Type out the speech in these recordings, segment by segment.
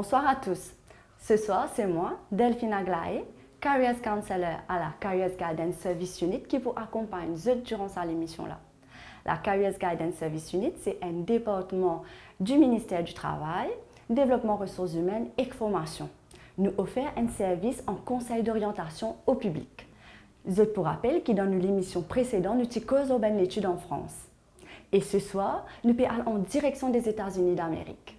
Bonsoir à tous. Ce soir, c'est moi, Delphine Aglaé, Careers Counselor à la Careers Guidance Service Unit qui vous accompagne durant cette émission-là. La Careers Guidance Service Unit, c'est un département du ministère du Travail, Développement ressources humaines et formation. Nous offrons un service en conseil d'orientation au public. Je pour rappel que dans l'émission précédente, nous avons causé une étude en France. Et ce soir, nous allons en direction des États-Unis d'Amérique.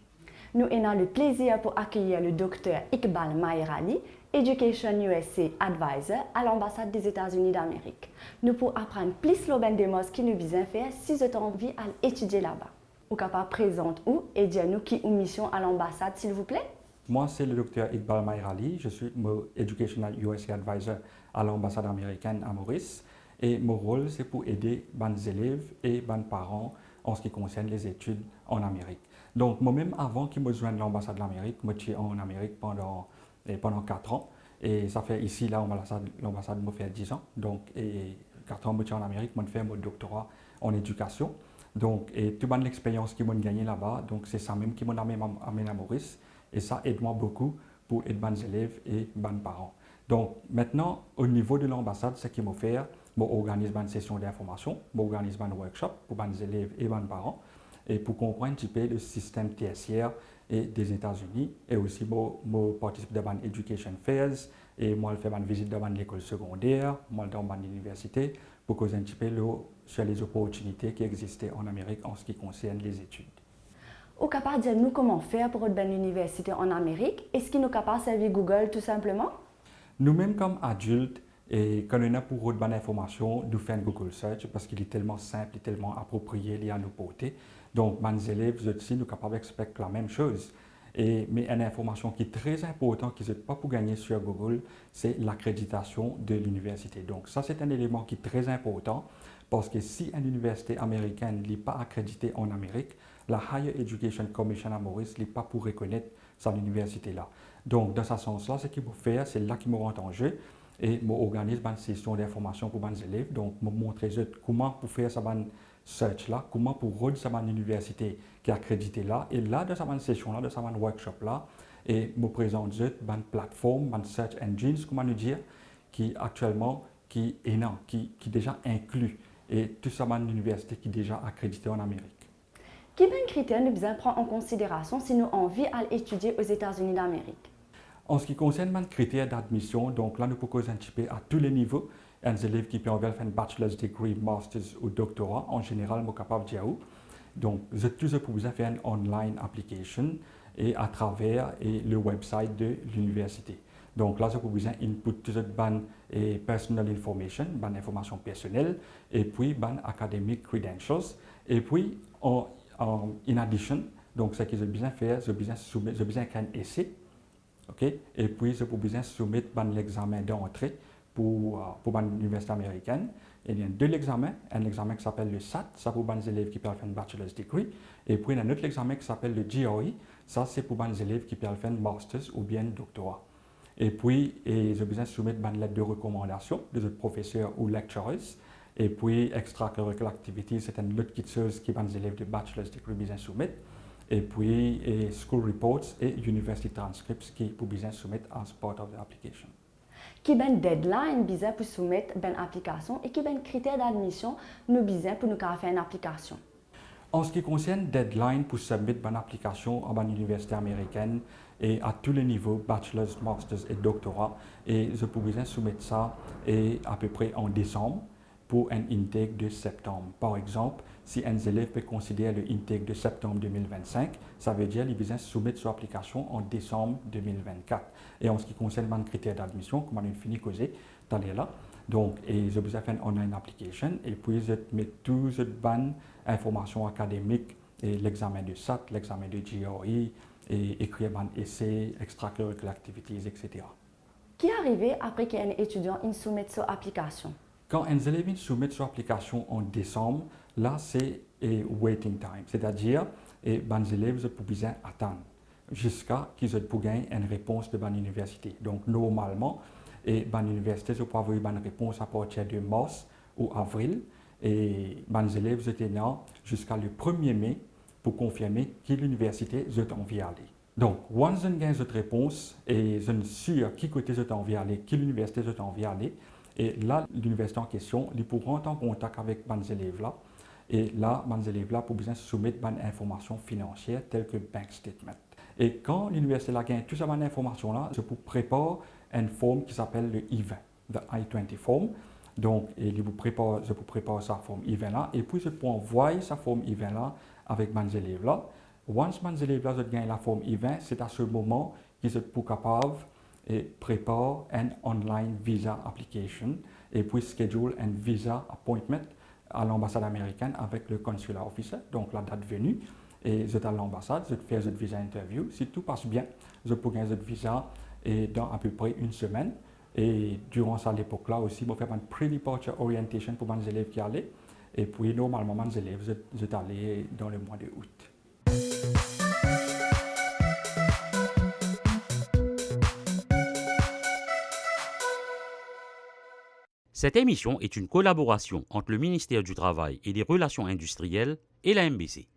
Nous avons le plaisir pour accueillir le docteur Iqbal Maherali, Education USA Advisor à l'ambassade des États-Unis d'Amérique. Nous pourrons apprendre plus l'aubaine des mots qui nous visent faire si vous avez envie d'étudier là-bas. Vous êtes capable présente où et dire-nous qui est une mission à l'ambassade, s'il vous plaît? Moi, c'est le docteur Iqbal Maherali. Je suis Educational USA Advisor à l'ambassade américaine à Maurice. Et mon rôle, c'est pour aider les élèves et les parents en ce qui concerne les études en Amérique. Donc, moi-même, avant que je me joigne l'ambassade de l'Amérique, je suis en Amérique pendant 4 ans. Et ça fait ici, là, l'ambassade me fait 10 ans. Donc, et 4 ans, je suis en Amérique, je fais mon doctorat en éducation. Donc, et toute l'expérience que j'ai gagnée là-bas, donc c'est ça même qui m'a amené à Maurice. Et ça aide moi beaucoup pour aider les élèves et les parents. Donc, maintenant, au niveau de l'ambassade, ce qu'il m'a fait, je organise une session d'information, je organise un workshop pour les élèves et les parents, et pour comprendre un petit peu le système tertiaire des États-Unis. Et aussi, je participe dans les Education Fairs, et moi, je fais une visite dans l'école secondaire, moi, dans l'université, pour causer un petit peu sur les opportunités qui existaient en Amérique en ce qui concerne les études. Vous êtes capable de dire nous comment faire pour une bonne université en Amérique? Est-ce que nous sommes capables de servir Google tout simplement? Nous-mêmes, comme adultes, et quand on a pour une bonne information, nous faisons Google Search parce qu'il est tellement simple et tellement approprié lié à nos portées. Donc, mes élèves aussi, nous sommes capables d'expecter la même chose. Mais une information qui est très importante, qui n'est pas pour gagner sur Google, c'est l'accréditation de l'université. Donc, ça, c'est un élément qui est très important parce que si une université américaine n'est pas accréditée en Amérique, la Higher Education Commission à Maurice n'est pas pour reconnaître cette université-là. Donc, dans ce sens-là, ce qu'il faut faire, c'est là qu'il me rentre en jeu et je organise une session d'information pour les élèves. Donc, je montre comment pour faire cette search-là, comment pour rendre cette université qui est accréditée là. Et là, dans cette session-là, dans cette workshop-là, et je présente une plateforme, une search engine, comment nous dire, qui actuellement qui est déjà inclus et tout ça, une université qui est déjà accréditée en Amérique. Quels critères nous devons prendre en considération si nous avons envie d'étudier aux États-Unis d'Amérique? En ce qui concerne les critères d'admission, donc là, nous proposons un petit peu à tous les niveaux. Les élèves qui peuvent faire un bachelor's degree, master's ou doctorat, en général, nous sommes capables de dire où. Donc, tout ça pour vous faire une online application et à travers le website de l'université. Donc là, je peux vous input tout ça et personal information, information personnelle, et puis academic credentials. Et puis, en addition, donc ce que j'ai besoin de faire, j'ai besoin d'un essai. Okay? Et puis, je peux besoin soumettre l'examen d'entrée pour l'université américaine. Il y a 2 examens. Un examen qui s'appelle le SAT, ça pour les élèves qui peuvent faire un bachelor's degree. Et puis, il y a un autre examen qui s'appelle le GRE, ça c'est pour les élèves qui peuvent faire un master's ou bien un doctorat. Et puis, j'ai besoin de soumettre une lettre de recommandation de notre professeur ou lecturers. Et puis, extracurricular activities, c'est une autre petite chose que les élèves de bachelor's degree besoin soumettre. Et puis, school reports et university transcripts qui pour besoin soumettre as part of the application. Quel est le deadline pour soumettre une application et quel est le critère d'admission nous besoin pour nous faire une application? En ce qui concerne le deadline pour soumettre une application à une université américaine et à tous les niveaux, bachelor's, master's et doctorat, et je peux besoin soumettre ça à peu près en décembre pour un intake de septembre. Par exemple, si un élève peut considérer le intake de septembre 2025, ça veut dire qu'il besoin soumettre son application en décembre 2024. Et en ce qui concerne les critères d'admission, comme on a fini de causer, là. Donc, je besoin faire une online application et puis je mets toutes les bonnes informations académiques et l'examen de SAT, l'examen de GRE et écrire un essai, extracurricular activities, etc. Qui est arrivé après qu'un étudiant soumet son application? Quand un élève soumet son application en décembre, là c'est waiting time, c'est-à-dire les élèves pour besoin attendre jusqu'à qu'ils puissent gagner une réponse de l'université. Donc normalement, l'université peut avoir une réponse à partir de mars ou avril et les élèves étaient là jusqu'à le 1er mai pour confirmer que l'université est envie d'aller. Donc, once je gagne cette réponse et je suis sûr qui côté je t'ai envie d'aller, quelle université je t'ai envie d'aller, et là, l'université en question, ils pourront rentrer en contact avec mes élèves là. Et là, mes élèves là, pour bien soumettre des informations financières telles que bank statement. Et quand l'université a gagné toutes ces informations là, je vous prépare une forme qui s'appelle le I-20, the I-20 form. Donc, je vous prépare sa forme I-20 là, et puis je peux envoyer sa forme I-20 là avec mes élèves là. Once mes élèves là, gagnent la forme I-20, c'est à ce moment qu'ils sont capables et prépare un online visa application et puis schedule un visa appointment à l'ambassade américaine avec le consular officer, donc la date venue. Et je suis à l'ambassade, je fais cette visa interview. Si tout passe bien, je peux gagner cette visa et dans à peu près une semaine. Et durant cette époque-là aussi, je fais une pre-departure orientation pour mes élèves qui allaient. Et puis normalement, mes élèves, je suis allé dans le mois d'août. Cette émission est une collaboration entre le ministère du Travail et des Relations industrielles et la MBC.